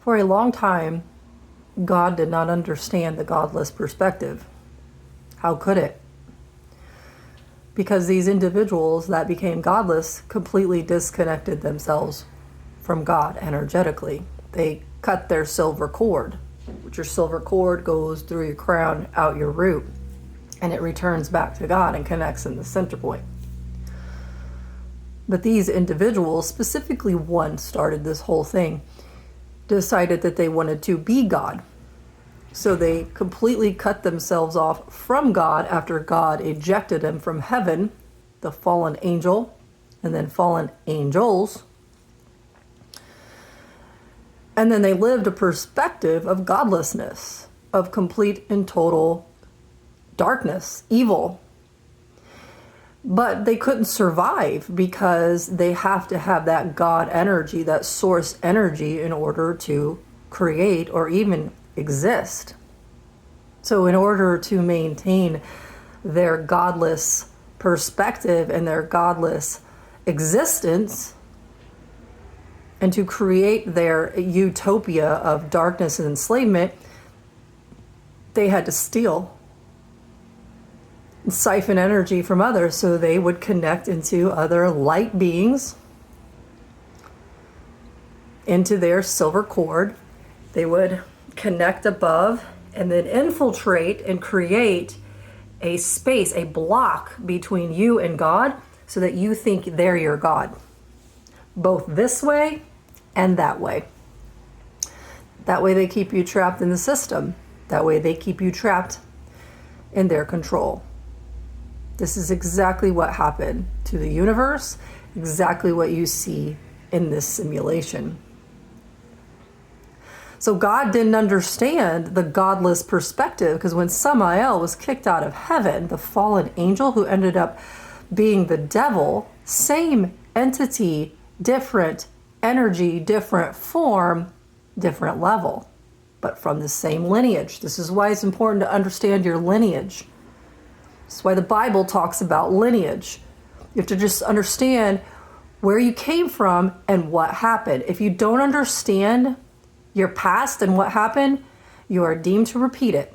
For a long time, God did not understand the godless perspective. How could it? Because these individuals that became godless completely disconnected themselves from God energetically. They cut their silver cord, which your silver cord goes through your crown, out your root, and it returns back to God and connects in the center point. But these individuals, specifically one started this whole thing, decided that they wanted to be God. So they completely cut themselves off from God after God ejected them from heaven, the fallen angel, and then fallen angels. And then they lived a perspective of godlessness, of complete and total darkness, evil. But they couldn't survive because they have to have that God energy, that source energy, in order to create or even exist. So in order to maintain their godless perspective and their godless existence, and to create their utopia of darkness and enslavement, they had to steal and siphon energy from others so they would connect into other light beings, into their silver cord. They would connect above and then infiltrate and create a space, a block between you and God, so that you think they're your God, both this way and that way. That way they keep you trapped in the system. That way they keep you trapped in their control. This is exactly what happened to the universe, exactly what you see in this simulation. So God didn't understand the godless perspective, because when Samael was kicked out of heaven, the fallen angel who ended up being the devil, same entity, different energy, different form, different level, but from the same lineage. This is why it's important to understand your lineage. That's why the Bible talks about lineage. You have to just understand where you came from and what happened. If you don't understand your past and what happened, you are deemed to repeat it.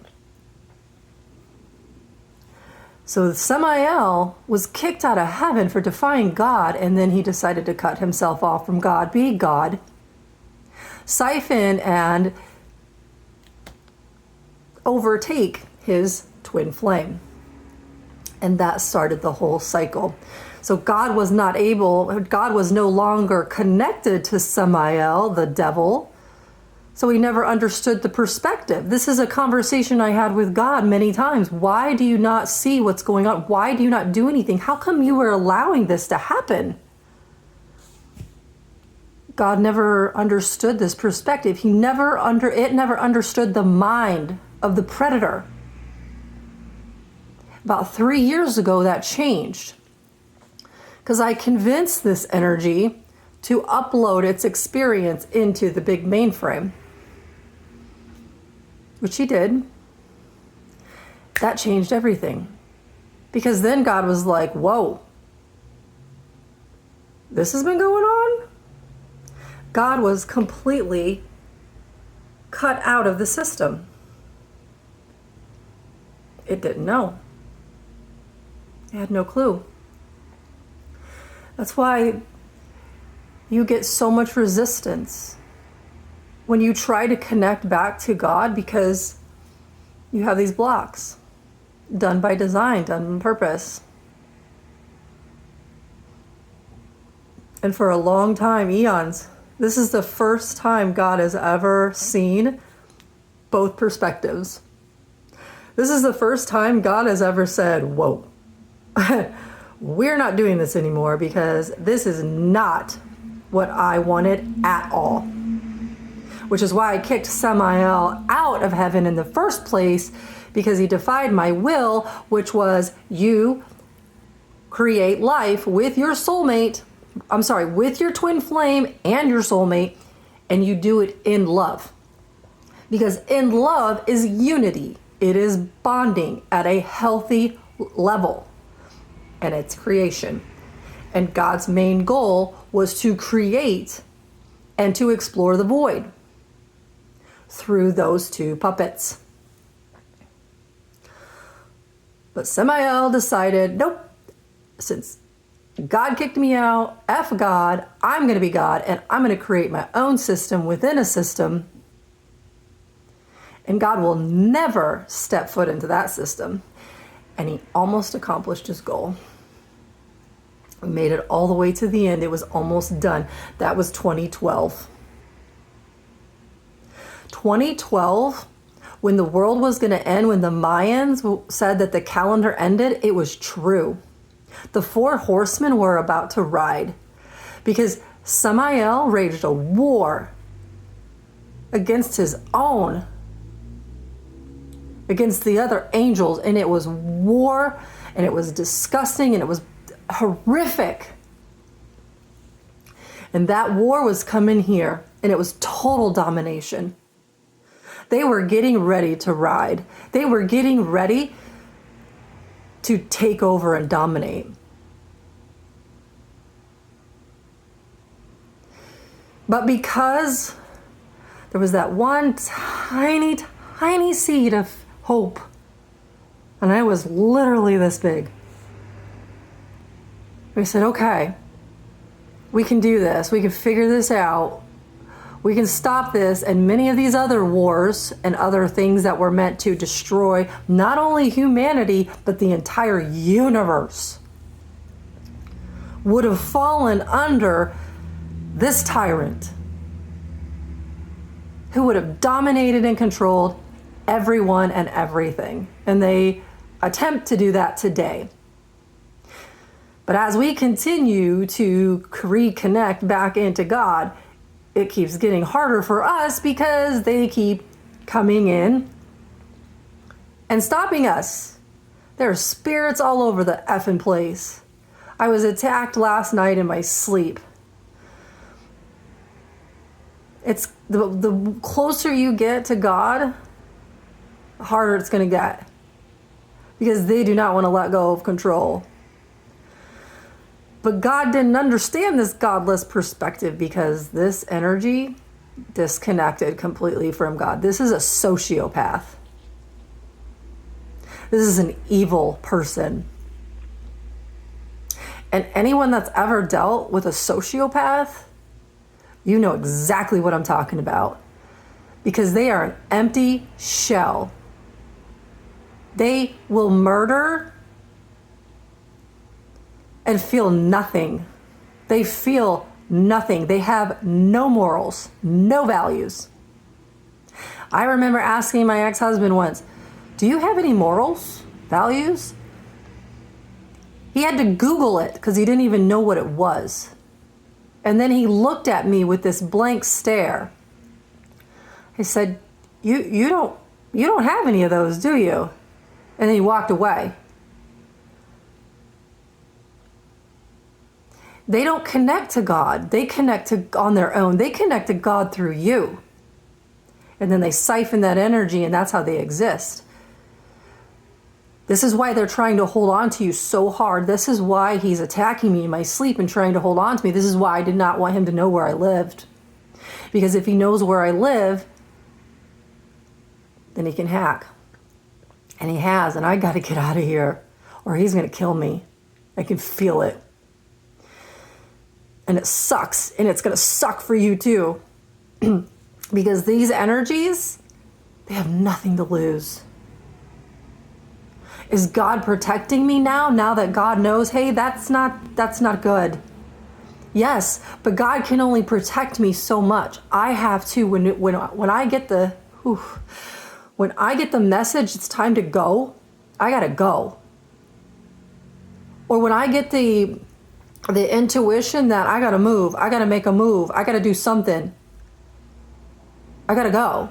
So Samael was kicked out of heaven for defying God, and then he decided to cut himself off from God, be God, siphon and overtake his twin flame. And that started the whole cycle. So God was no longer connected to Samael, the devil. So he never understood the perspective. This is a conversation I had with God many times. Why do you not see what's going on? Why do you not do anything? How come you are allowing this to happen? God never understood this perspective. It never understood the mind of the predator. About 3 years ago, that changed, because I convinced this energy to upload its experience into the big mainframe, which he did. That changed everything, because then God was like, whoa, this has been going on? God was completely cut out of the system. It didn't know. It had no clue. That's why you get so much resistance when you try to connect back to God, because you have these blocks done by design, done on purpose. And for a long time, eons, this is the first time God has ever seen both perspectives. This is the first time God has ever said, whoa, we're not doing this anymore, because this is not what I wanted at all. Which is why I kicked Samael out of heaven in the first place, because he defied my will, which was you create life with your soulmate, with your twin flame and your soulmate, and you do it in love. Because in love is unity. It is bonding at a healthy level. And it's creation. And God's main goal was to create and to explore the void. through those two puppets. But Samael decided, nope, since God kicked me out, F God, I'm going to be God, and I'm going to create my own system within a system. And God will never step foot into that system. And he almost accomplished his goal. We made it all the way to the end. It was almost done. That was 2012. 2012, when the world was going to end, when the Mayans said that the calendar ended, it was true. The 4 horsemen were about to ride because Samael waged a war against his own, against the other angels, and it was war, and it was disgusting, and it was horrific. And that war was coming here, and it was total domination. They were getting ready to ride. They were getting ready to take over and dominate. But because there was that one tiny, tiny seed of hope, and I was literally this big, we said, okay, we can do this. We can figure this out. We can stop this and many of these other wars and other things that were meant to destroy not only humanity, but the entire universe would have fallen under this tyrant who would have dominated and controlled everyone and everything. And they attempt to do that today. But as we continue to reconnect back into God, it keeps getting harder for us because they keep coming in and stopping us. There are spirits all over the effing place. I was attacked last night in my sleep. It's the closer you get to God, the harder it's going to get. Because they do not want to let go of control. But God didn't understand this godless perspective because this energy disconnected completely from God. This is a sociopath. This is an evil person. And anyone that's ever dealt with a sociopath, you know exactly what I'm talking about. Because they are an empty shell. They will murder and feel nothing. They feel nothing. They have no morals, no values. I remember asking my ex-husband once, do you have any morals, values? He had to Google it because he didn't even know what it was. And then he looked at me with this blank stare. He said, you don't have any of those, do you? And then he walked away. They don't connect to God. They connect to on their own. They connect to God through you. And then they siphon that energy, and that's how they exist. This is why they're trying to hold on to you so hard. This is why he's attacking me in my sleep and trying to hold on to me. This is why I did not want him to know where I lived. Because if he knows where I live, then he can hack. And he has, and I got to get out of here, or he's going to kill me. I can feel it. And it sucks, and it's going to suck for you too. Because these energies, they have nothing to lose. Is God protecting me now that God knows, hey, that's not good? Yes, but God can only protect me so much. I have to, when I get the message it's time to go, I got to go. Or when I get the intuition that I got to move, I got to make a move, I got to do something, I got to go.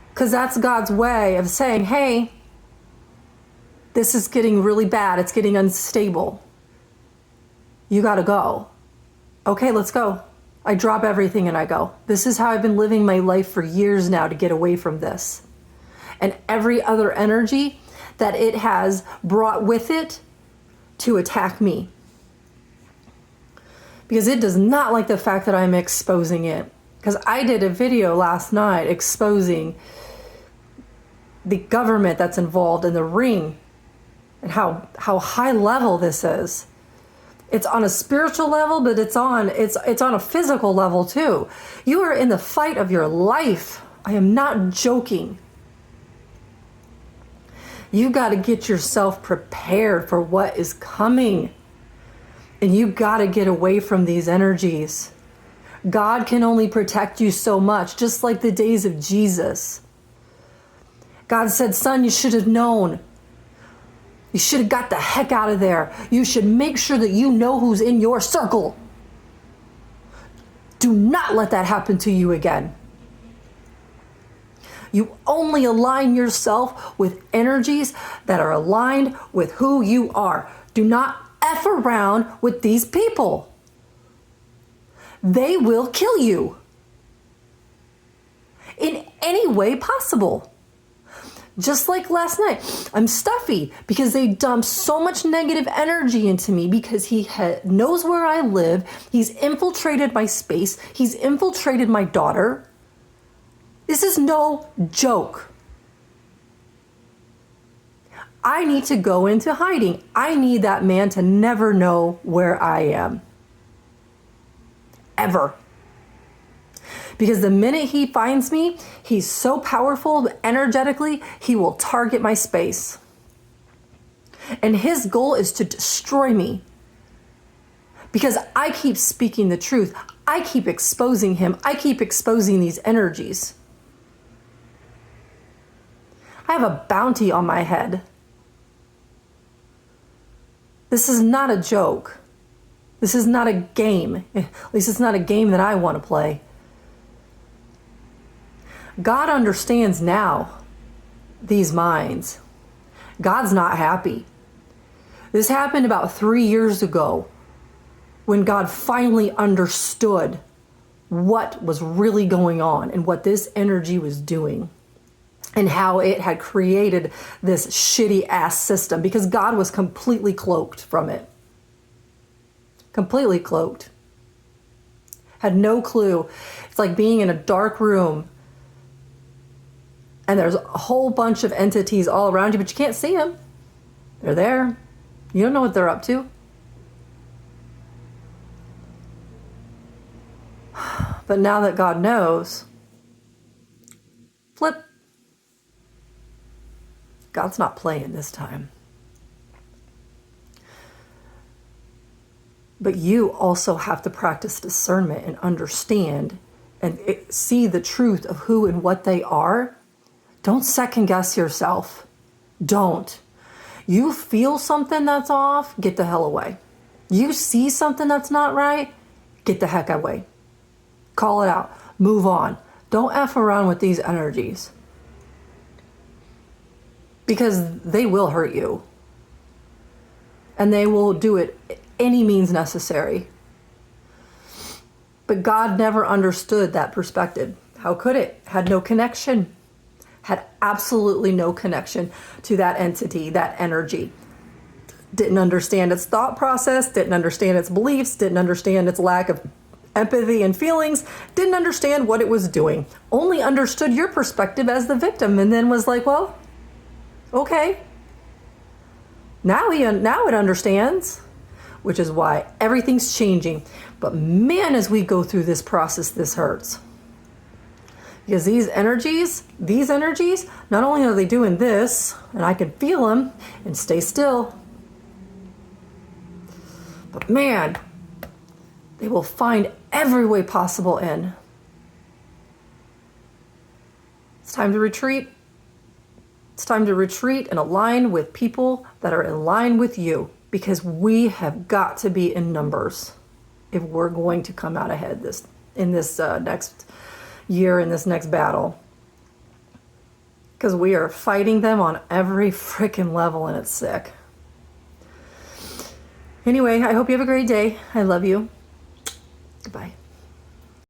Because that's God's way of saying, hey, this is getting really bad. It's getting unstable. You got to go. Okay, let's go. I drop everything and I go. This is how I've been living my life for years now to get away from this. And every other energy that it has brought with it to attack me. Because it does not like the fact that I'm exposing it. Because I did a video last night exposing the government that's involved in the ring and how high level this is. It's on a spiritual level, but it's on a physical level too. You are in the fight of your life. I am not joking. You got to get yourself prepared for what is coming. And you got to get away from these energies. God can only protect you so much, just like the days of Jesus. God said, son, you should have known. You should have got the heck out of there. You should make sure that you know who's in your circle. Do not let that happen to you again. You only align yourself with energies that are aligned with who you are. Do not F around with these people. They will kill you in any way possible. Just like last night, I'm stuffy because they dumped so much negative energy into me because he knows where I live. He's infiltrated my space. He's infiltrated my daughter. This is no joke. I need to go into hiding. I need that man to never know where I am. Ever. Because the minute he finds me, he's so powerful energetically, he will target my space. And his goal is to destroy me. Because I keep speaking the truth. I keep exposing him. I keep exposing these energies. I have a bounty on my head. This is not a joke. This is not a game. At least it's not a game that I want to play. God understands now these minds. God's not happy. This happened about 3 years ago when God finally understood what was really going on and what this energy was doing and how it had created this shitty ass system, because God was completely cloaked from it. Completely cloaked. Had no clue. It's like being in a dark room and there's a whole bunch of entities all around you, but you can't see them. They're there. You don't know what they're up to. But now that God knows, flip. God's not playing this time. But you also have to practice discernment and understand and see the truth of who and what they are. Don't second guess yourself. Don't. You feel something that's off, get the hell away. You see something that's not right, get the heck away. Call it out. Move on. Don't F around with these energies. Because they will hurt you. And they will do it any means necessary. But God never understood that perspective. How could it? Had no connection. Had absolutely no connection to that entity, that energy. Didn't understand its thought process, didn't understand its beliefs, didn't understand its lack of empathy and feelings, didn't understand what it was doing. Only understood your perspective as the victim, and then was like, well, okay. Now it understands, which is why everything's changing. But man, as we go through this process, this hurts. Because these energies, not only are they doing this, and I can feel them, and stay still, but man, they will find every way possible in. It's time to retreat. It's time to retreat and align with people that are in line with you, because we have got to be in numbers if we're going to come out ahead in this next year, in this next battle. Because we are fighting them on every freaking level, and it's sick. Anyway, I hope you have a great day. I love you. Goodbye.